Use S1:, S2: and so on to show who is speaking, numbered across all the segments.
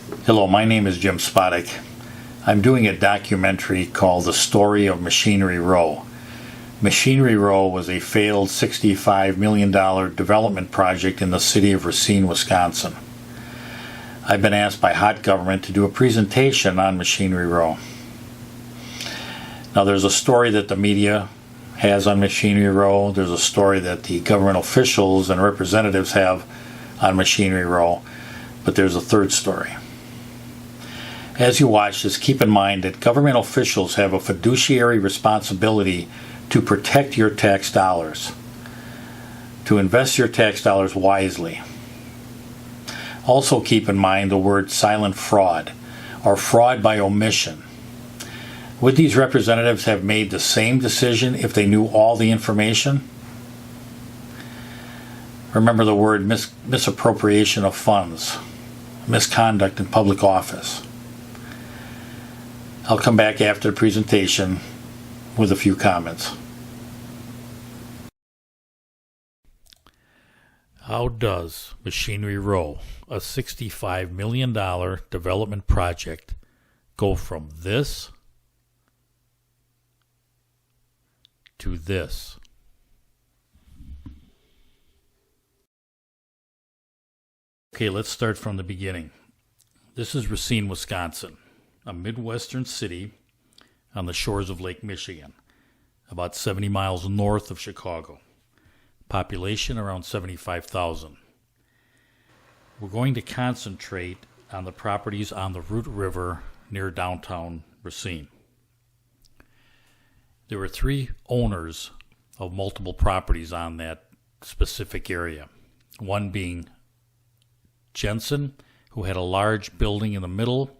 S1: Hello, my name is Jim Spodick. I'm doing a documentary called The Story of Machinery Row. Machinery Row was a failed $65 million development project in the city of Racine, Wisconsin. I've been asked by HOT government to do a presentation on Machinery Row. Now, there's a story that the media has on Machinery Row. There's a story that the government officials and representatives have on Machinery Row. But there's a third story. As you watch this, keep in mind that government officials have a fiduciary responsibility to protect your tax dollars, to invest your tax dollars wisely. Also keep in mind the word silent fraud, or fraud by omission. Would these representatives have made the same decision if they knew all the information? Remember the word misappropriation of funds, misconduct in public office. I'll come back after the presentation with a few comments. How does Machinery Row, a $65 million development project, go from this to this? Okay, let's start from the beginning. This is Racine, Wisconsin, a Midwestern city on the shores of Lake Michigan, about 70 miles north of Chicago. Population around 75,000. We're going to concentrate on the properties on the Root River near downtown Racine. There were 3 owners of multiple properties on that specific area, one being Jensen, who had a large building in the middle,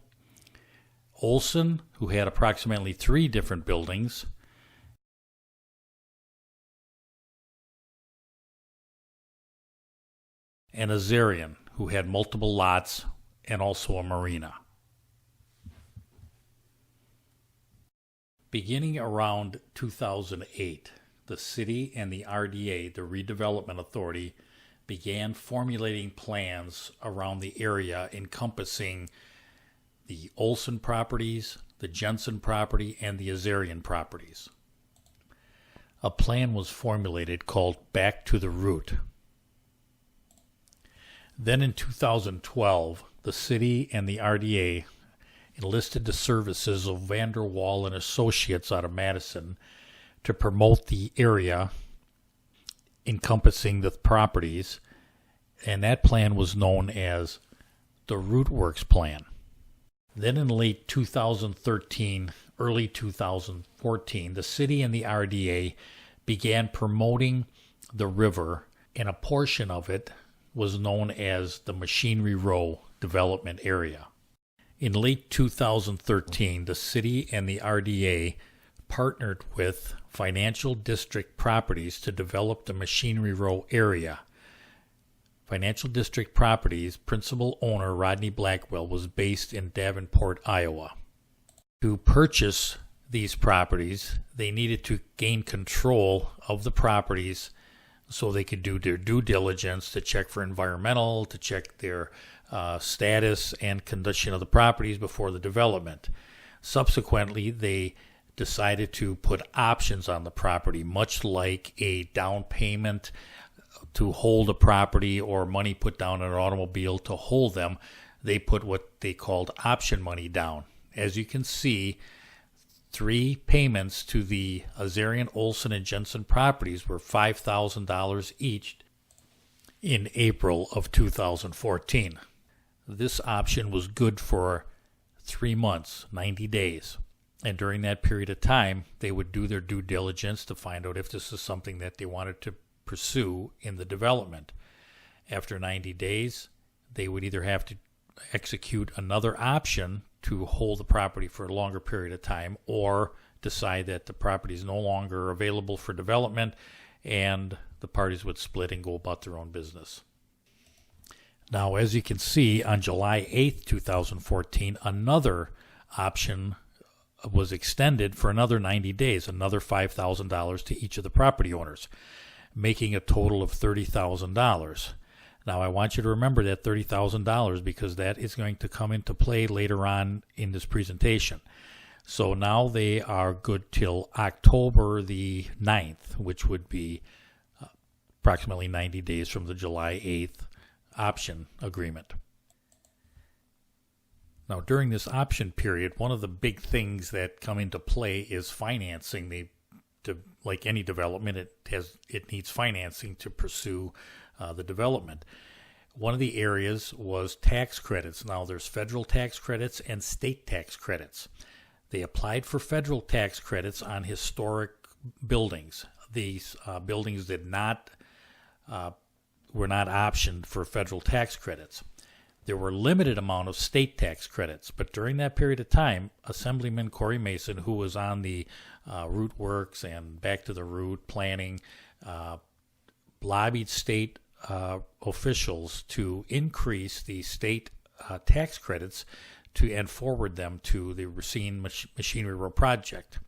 S1: Olson, who had approximately 3 different buildings, and Azarian, who had multiple lots and also a marina. Beginning around 2008, the city and the RDA, the Redevelopment Authority, began formulating plans around the area encompassing the Olson properties, the Jensen property, and the Azarian properties. A plan was formulated called Back to the Root. Then in 2012, the city and the RDA enlisted the services of Vanderwall and Associates out of Madison to promote the area encompassing the properties, and that plan was known as the Rootworks Plan. Then in late 2013, early 2014, the city and the RDA began promoting the river, and a portion of it was known as the Machinery Row development area. In late 2013, the city and the RDA partnered with Financial District Properties to develop the Machinery Row area. Financial District Properties principal owner Rodney Blackwell was based in Davenport, Iowa. To purchase these properties, they needed to gain control of the properties so they could do their due diligence to check for environmental, to check their status and condition of the properties before the development. Subsequently, they decided to put options on the property, much like a down payment to hold a property or money put down in an automobile to hold them. They put what they called option money down. As you can see, 3 payments to the Azarian, Olson, and Jensen properties were $5,000 each in April of 2014. This option was good for 3 months, 90 days. And during that period of time, they would do their due diligence to find out if this is something that they wanted to pursue in the development. After 90 days, they would either have to execute another option to hold the property for a longer period of time, or decide that the property is no longer available for development and the parties would split and go about their own business. Now, as you can see, on July 8th, 2014, another option was extended for another 90 days, another $5,000 to each of the property owners, making a total of $30,000. Now, I want you to remember that $30,000 because that is going to come into play later on in this presentation. So now they are good till October the 9th, which would be approximately 90 days from the July 8th option agreement. Now, during this option period, one of the big things that come into play is financing. Like any development, it needs financing to pursue the development. One of the areas was tax credits. Now, there's federal tax credits and state tax credits. They applied for federal tax credits on historic buildings. These buildings were not optioned for federal tax credits. There were limited amount of state tax credits, but during that period of time, Assemblyman Corey Mason, who was on the route works and back to the route planning, lobbied state officials to increase the state tax credits and forward them to the Racine Machinery Road project.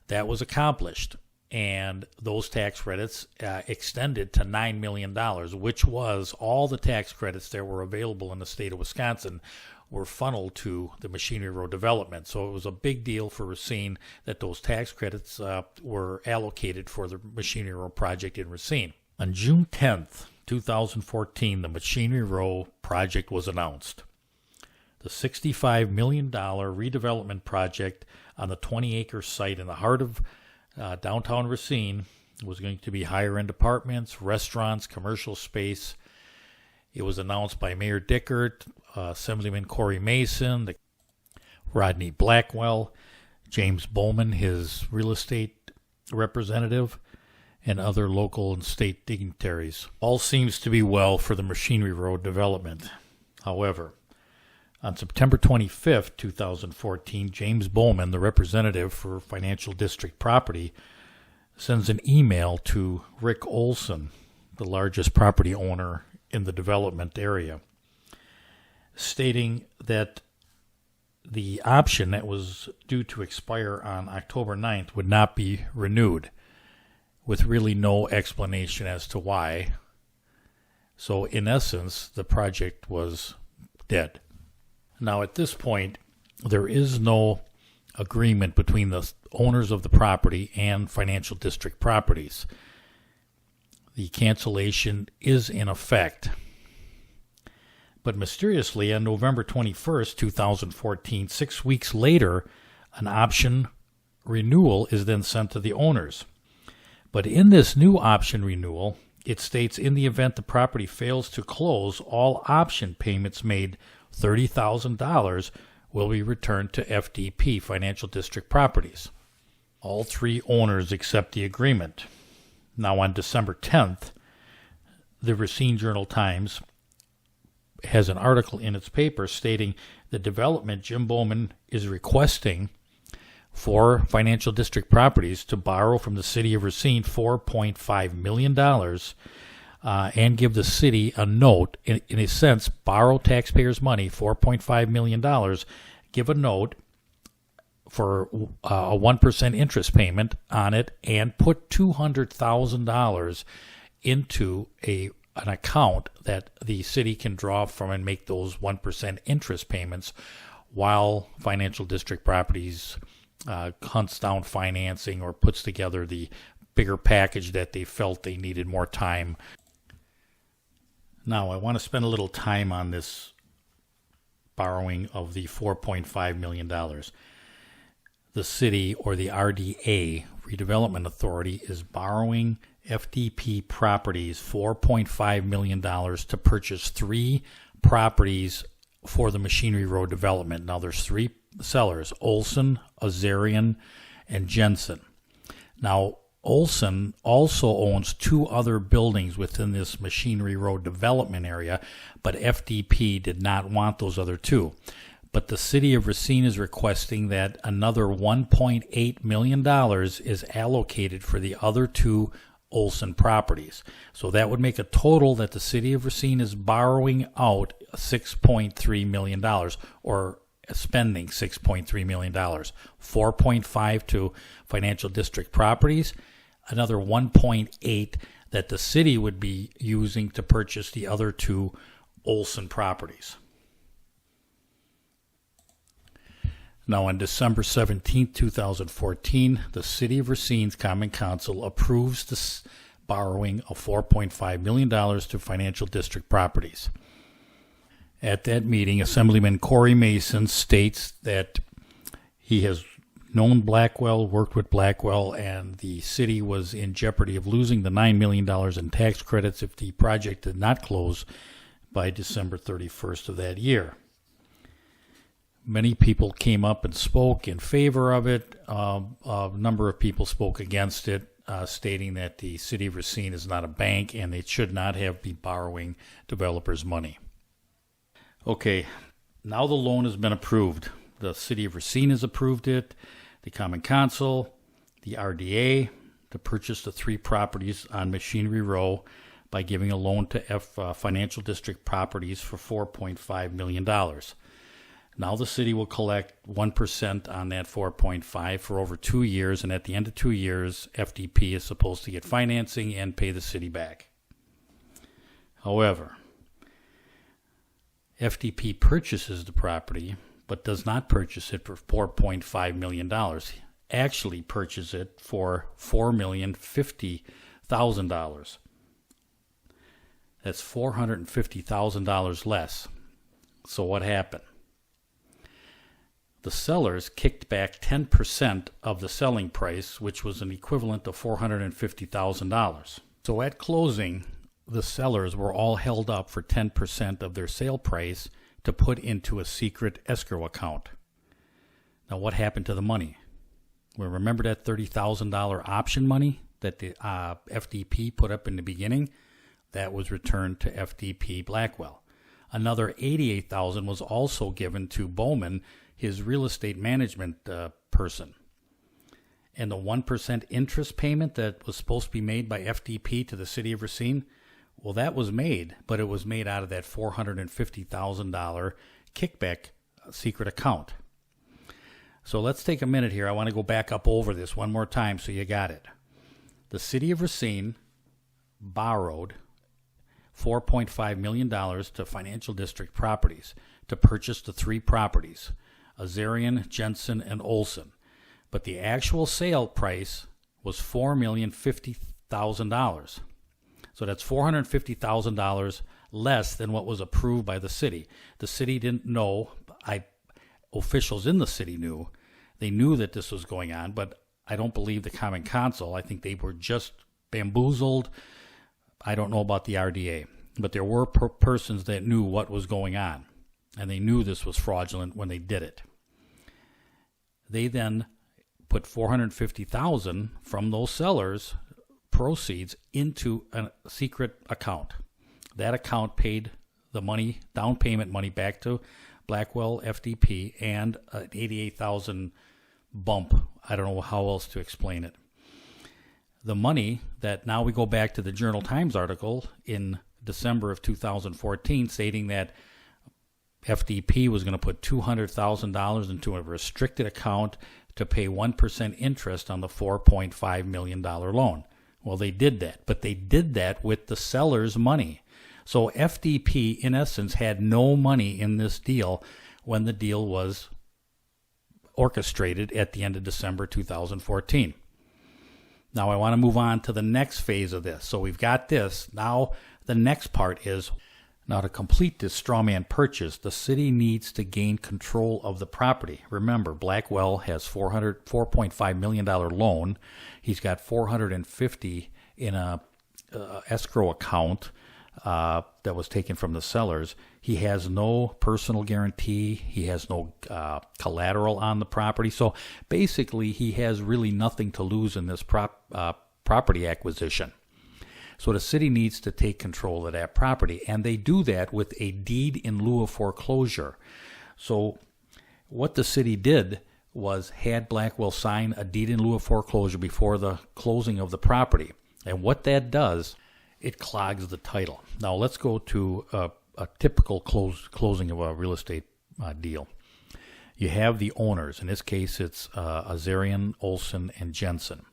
S1: That was accomplished, and those tax credits extended to $9 million, which was all the tax credits that were available in the state of Wisconsin were funneled to the Machinery Road development. So it was a big deal for Racine that those tax credits were allocated for the Machinery Road project in Racine. On June 10th, 2014, the Machinery Road project was announced. The $65 million redevelopment project on the 20-acre site in the heart of downtown Racine was going to be higher-end apartments, restaurants, commercial space. It was announced by Mayor Dickert, Assemblyman Corey Mason, Rodney Blackwell, James Bowman, his real estate representative, and other local and state dignitaries. All seems to be well for the Machinery Road development. However, on September 25th, 2014, James Bowman, the representative for Financial District Property, sends an email to Rick Olson, the largest property owner in the development area, stating that the option that was due to expire on October 9th would not be renewed, with really no explanation as to why. So in essence, the project was dead. Now at this point, there is no agreement between the owners of the property and Financial District Properties. The cancellation is in effect. But mysteriously, on November 21st, 2014, 6 weeks later, an option renewal is then sent to the owners. But in this new option renewal, it states in the event the property fails to close, all option payments made $30,000 will be returned to FDP, Financial District Properties. All three owners accept the agreement. Now on December 10th, the Racine Journal-Times has an article in its paper stating the development Jim Bowman is requesting for Financial District Properties to borrow from the city of Racine $4.5 million and give the city a note, in a sense, borrow taxpayers' money, $4.5 million, give a note for a 1% interest payment on it, and put $200,000 into an account that the city can draw from and make those 1% interest payments while Financial District Properties hunts down financing or puts together the bigger package that they felt they needed more time. Now, I want to spend a little time on this borrowing of the $4.5 million. The city, or the RDA, Redevelopment Authority, is borrowing FDP Properties $4.5 million to purchase 3 properties for the Machinery Road development. Now, there's 3 sellers, Olson, Azarian, and Jensen. Now, Olson also owns 2 other buildings within this Machinery Road development area, but FDP did not want those other 2. But the city of Racine is requesting that another $1.8 million is allocated for the other 2 Olson properties. So that would make a total that the city of Racine is borrowing out $6.3 million, or spending $6.3 million. $4.5 to Financial District Properties, another $1.8 that the city would be using to purchase the other two Olson properties. Now, on December 17, 2014, the City of Racine's Common Council approves the borrowing of $4.5 million to Financial District Properties. At that meeting, Assemblyman Corey Mason states that he has known Blackwell, worked with Blackwell, and the city was in jeopardy of losing the $9 million in tax credits if the project did not close by December 31st of that year. Many people came up and spoke in favor of it. A number of people spoke against it, stating that the city of Racine is not a bank and it should not be borrowing developers' money. Okay, now the loan has been approved. The city of Racine has approved it, the Common Council, the RDA, to purchase the 3 properties on Machinery Row by giving a loan to Financial District Properties for $4.5 million. Now the city will collect 1% on that 4.5 for over 2 years, and at the end of 2 years, FDP is supposed to get financing and pay the city back. However, FDP purchases the property, but does not purchase it for $4.5 million. Actually purchases it for $4,050,000. That's $450,000 less. So what happened? The sellers kicked back 10% of the selling price, which was an equivalent of $450,000. So at closing, the sellers were all held up for 10% of their sale price to put into a secret escrow account. Now, what happened to the money? Well, remember that $30,000 option money that the FDP put up in the beginning? That was returned to FDP Blackwell. Another $88,000 was also given to Bowman, his real estate management person. And the 1% interest payment that was supposed to be made by FDP to the city of Racine, well, that was made, but it was made out of that $450,000 kickback secret account. So let's take a minute here. I want to go back up over this one more time so you got it. The city of Racine borrowed $4.5 million to Financial District Properties to purchase the 3 properties, Azarian, Jensen, and Olson. But the actual sale price was $4,050,000. So that's $450,000 less than what was approved by the city. The city didn't know. Officials in the city knew. They knew that this was going on, but I don't believe the Common Council. I think they were just bamboozled. I don't know about the RDA, but there were persons that knew what was going on, and they knew this was fraudulent when they did it. They then put $450,000 from those sellers' proceeds into a secret account. That account paid the money, down payment money, back to Blackwell FDP and an $88,000 bump. I don't know how else to explain it. The money that, now we go back to the Journal-Times article in December of 2014 stating that FDP was going to put $200,000 into a restricted account to pay 1% interest on the $4.5 million loan. Well, they did that, but they did that with the seller's money. So FDP, in essence, had no money in this deal when the deal was orchestrated at the end of December 2014. Now I want to move on to the next phase of this. So we've got this. Now the next part is, now to complete this straw man purchase, the city needs to gain control of the property. Remember, Blackwell has $4.5 million loan. He's got $450 in a escrow account that was taken from the sellers. He has no personal guarantee. He has no collateral on the property. So basically, he has really nothing to lose in this property acquisition. So the city needs to take control of that property, and they do that with a deed in lieu of foreclosure. So what the city did was had Blackwell sign a deed in lieu of foreclosure before the closing of the property. And what that does, it clogs the title. Now let's go to a typical closing of a real estate deal. You have the owners. In this case, it's Azarian, Olson, and Jensen.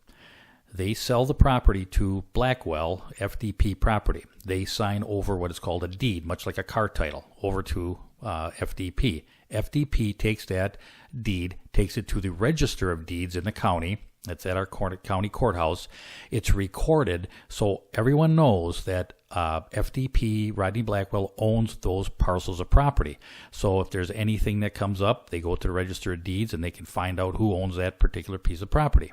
S1: They sell the property to Blackwell, FDP property. They sign over what is called a deed, much like a car title, over to FDP. FDP takes that deed, takes it to the Register of Deeds in the county. That's at our county courthouse. It's recorded so everyone knows that FDP, Rodney Blackwell, owns those parcels of property. So if there's anything that comes up, they go to the Register of Deeds and they can find out who owns that particular piece of property.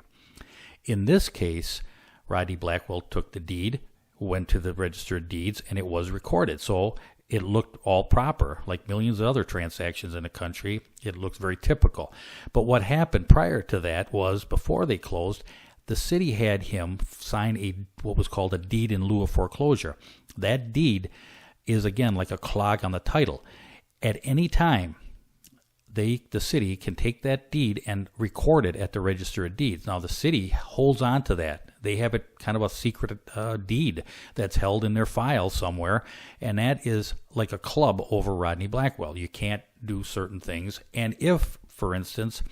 S1: In this case, Rodney Blackwell took the deed, went to the Register of Deeds, and it was recorded. So it looked all proper, like millions of other transactions in the country. It looked very typical. But what happened prior to that was, before they closed, the city had him sign what was called a deed in lieu of foreclosure. That deed is, again, like a clog on the title. At any time, the city can take that deed and record it at the Register of Deeds. Now, the city holds on to that. They have it kind of a secret deed that's held in their file somewhere, and that is like a club over Rodney Blackwell. You can't do certain things. And if, for instance,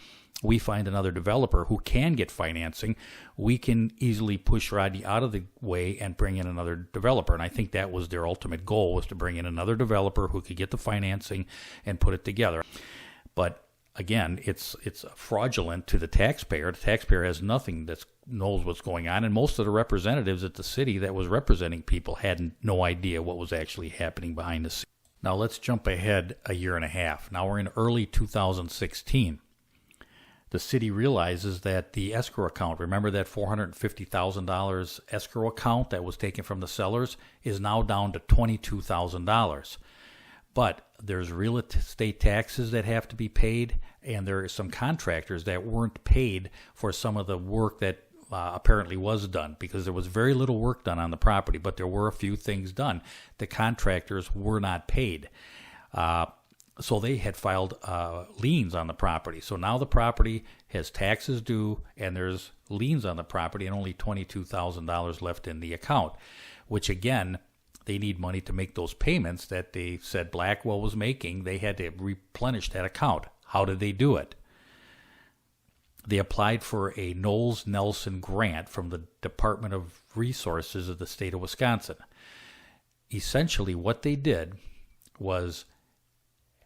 S1: we find another developer who can get financing, we can easily push Rodney out of the way and bring in another developer. And I think that was their ultimate goal, was to bring in another developer who could get the financing and put it together. But again, it's fraudulent to the taxpayer. The taxpayer has nothing that knows what's going on, and most of the representatives at the city that was representing people had no idea what was actually happening behind the scenes. Now let's jump ahead a year and a half. Now we're in early 2016. The city realizes that the escrow account, remember that $450,000 escrow account that was taken from the sellers, is now down to $22,000. But there's real estate taxes that have to be paid, and there are some contractors that weren't paid for some of the work that apparently was done, because there was very little work done on the property, but there were a few things done. The contractors were not paid. So they had filed liens on the property. So now the property has taxes due, and there's liens on the property, and only $22,000 left in the account, which again, they need money to make those payments that they said Blackwell was making. They had to replenish that account. How did they do it? They applied for a Knowles-Nelson grant from the Department of Resources of the state of Wisconsin. Essentially, what they did was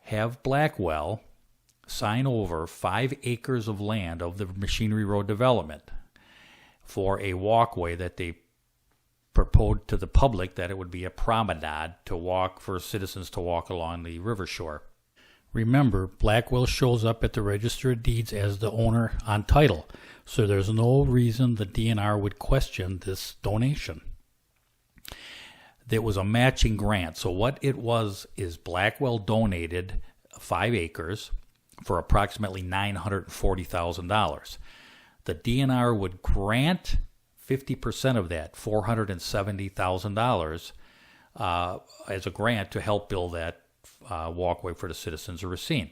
S1: have Blackwell sign over 5 acres of land of the Machinery Road development for a walkway that they proposed to the public, that it would be a promenade to walk for citizens to walk along the river shore. Remember, Blackwell shows up at the Register of Deeds as the owner on title, so there's no reason the DNR would question this donation. There was a matching grant, so what it was is Blackwell donated 5 acres for approximately $940,000. The DNR would grant 50% of that, $470,000, as a grant to help build that walkway for the citizens of Racine.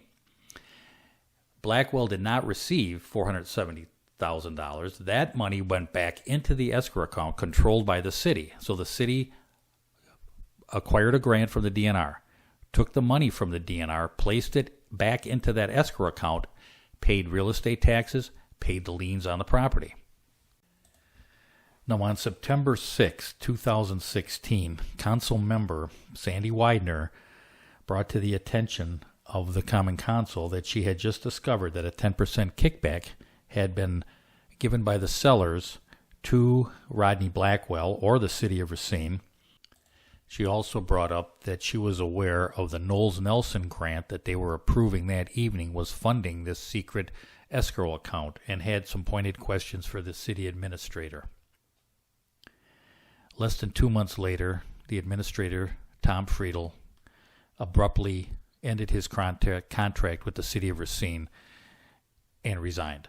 S1: Blackwell did not receive $470,000. That money went back into the escrow account controlled by the city. So the city acquired a grant from the DNR, took the money from the DNR, placed it back into that escrow account, paid real estate taxes, paid the liens on the property. Now, on September 6, 2016, Council member Sandy Widener brought to the attention of the Common Council that she had just discovered that a 10% kickback had been given by the sellers to Rodney Blackwell or the city of Racine. She also brought up that she was aware of the Knowles-Nelson grant that they were approving that evening was funding this secret escrow account, and had some pointed questions for the city administrator. Less than 2 months later, the administrator, Tom Friedel, abruptly ended his contract with the city of Racine and resigned.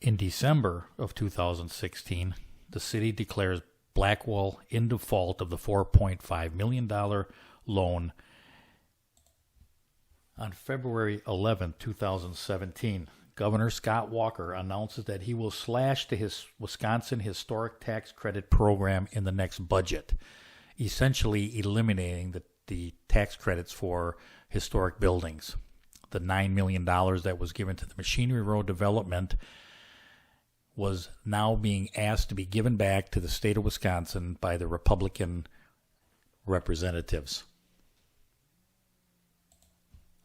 S1: In December of 2016, the city declares Blackwell in default of the $4.5 million loan. On February 11, 2017, Governor Scott Walker announces that he will slash the Wisconsin Historic Tax Credit Program in the next budget, essentially eliminating the tax credits for historic buildings. The $9 million that was given to the Machinery Road development was now being asked to be given back to the state of Wisconsin by the Republican representatives.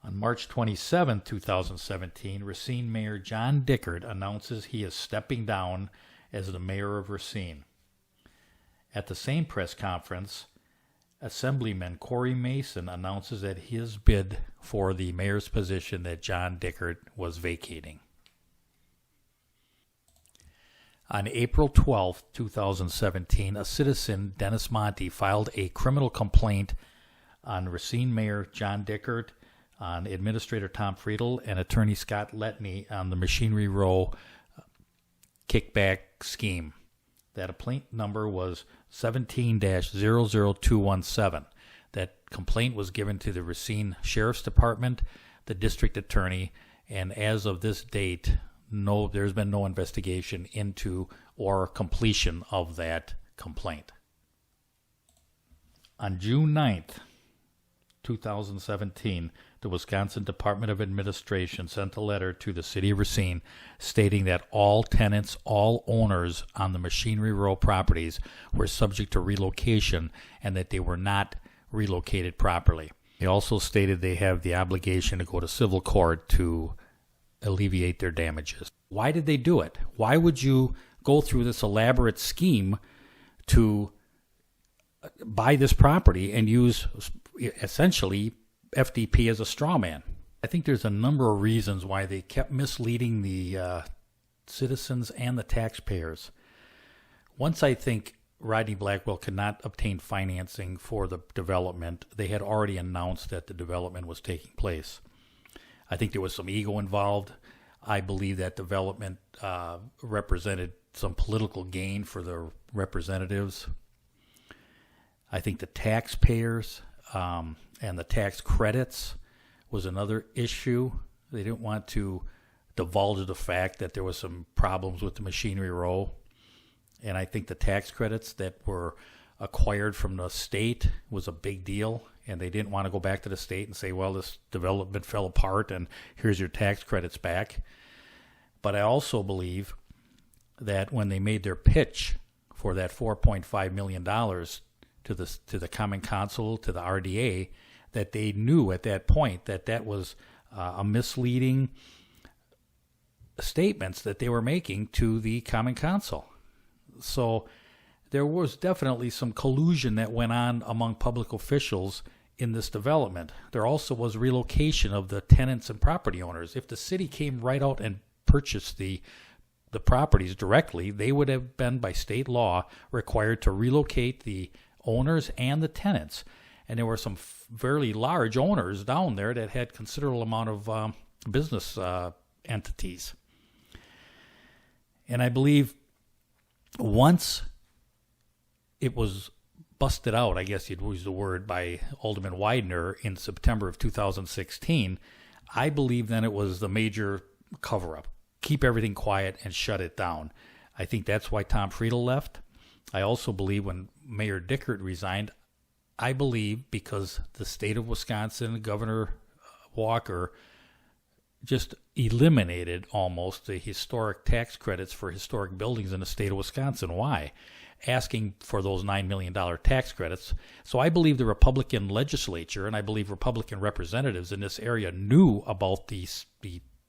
S1: On March 27, 2017, Racine Mayor John Dickert announces he is stepping down as the mayor of Racine. At the same press conference, Assemblyman Corey Mason announces that his bid for the mayor's position that John Dickert was vacating. On April 12, 2017, a citizen, Dennis Monty, filed a criminal complaint on Racine Mayor John Dickert, on Administrator Tom Friedel, and Attorney Scott Letney on the Machinery Row kickback scheme. That complaint number was 17-00217. That complaint was given to the Racine Sheriff's Department, the district attorney, and as of this date, there's been no investigation into or completion of that complaint. On June 9th, 2017, the Wisconsin Department of Administration sent a letter to the city of Racine stating that all tenants, all owners on the Machinery Row properties were subject to relocation and that they were not relocated properly. They also stated they have the obligation to go to civil court to alleviate their damages. Why did they do it? Why would you go through this elaborate scheme to buy this property and use essentially FDP as a straw man? I think there's a number of reasons why they kept misleading the citizens and the taxpayers. Once I think Rodney Blackwell could not obtain financing for the development, they had already announced that the development was taking place. I think there was some ego involved. I believe that development represented some political gain for the representatives. I think the taxpayers and the tax credits was another issue. They didn't want to divulge the fact that there was some problems with the Machinery Row. And I think the tax credits that were acquired from the state was a big deal. And they didn't want to go back to the state and say, well, this development fell apart and here's your tax credits back. But I also believe that when they made their pitch for that $4.5 million to the Common Council, to the RDA, that they knew at that point that that was a misleading statements that they were making to the Common Council. So there was definitely some collusion that went on among public officials in this development. There also was relocation of the tenants and property owners. If the city came right out and purchased the properties directly, they would have been, by state law, required to relocate the owners and the tenants. And there were some fairly large owners down there that had considerable amount of business entities. And I believe once it was busted out, I guess you'd use the word, by Alderman Widener in September of 2016, I believe then it was the major cover-up. Keep everything quiet and shut it down. I think that's why Tom Friedel left. I also believe when Mayor Dickert resigned, I believe because the state of Wisconsin, Governor Walker, just eliminated almost the historic tax credits for historic buildings in the state of Wisconsin. Why? Asking for those $9 million tax credits. So I believe the Republican legislature and I believe Republican representatives in this area knew about the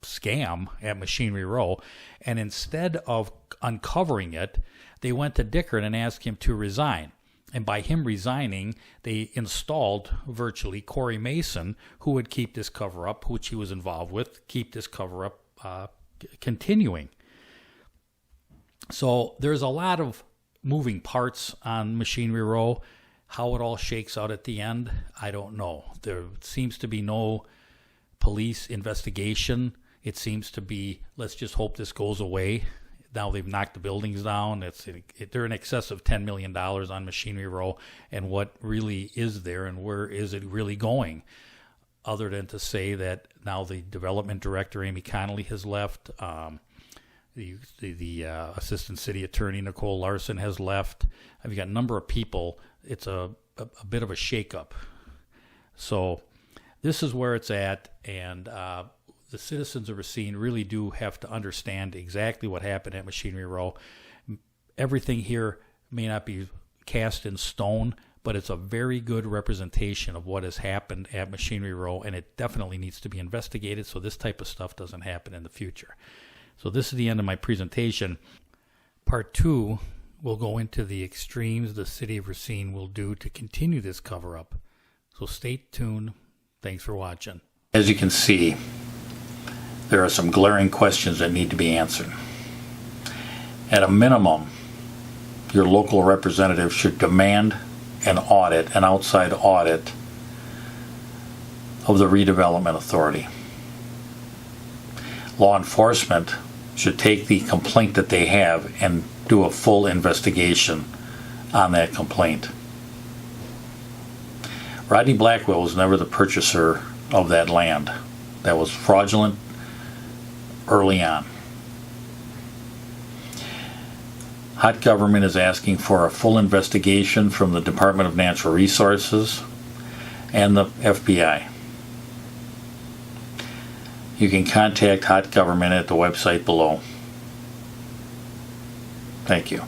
S1: scam at Machinery Row, and instead of uncovering it, they went to Dickert and asked him to resign. And by him resigning, they installed virtually Corey Mason, who would keep this cover-up, which he was involved with, keep this cover-up continuing. So there's a lot of moving parts on Machinery Row. How it all shakes out at the end, I don't know. There seems to be no police investigation. It seems to be, let's just hope this goes away. Now they've knocked the buildings down. They're in excess of $10 million on Machinery Row, and what really is there and where is it really going? Other than to say that now the development director, Amy Connolly, has left. The assistant city attorney, Nicole Larson, has left. I've got a number of people. It's a bit of a shakeup. So this is where it's at, and the citizens of Racine really do have to understand exactly what happened at Machinery Row. Everything here may not be cast in stone, but it's a very good representation of what has happened at Machinery Row, and it definitely needs to be investigated so this type of stuff doesn't happen in the future. So this is the end of my presentation. Part 2 will go into the extremes the city of Racine will do to continue this cover-up. So stay tuned. Thanks for watching. As you can see, there are some glaring questions that need to be answered. At a minimum, your local representative should demand an outside audit of the redevelopment authority. Law enforcement should take the complaint that they have and do a full investigation on that complaint. Rodney Blackwell was never the purchaser of that land. That was fraudulent early on. Hot Government is asking for a full investigation from the Department of Natural Resources and the FBI. You can contact Hot Government at the website below. Thank you.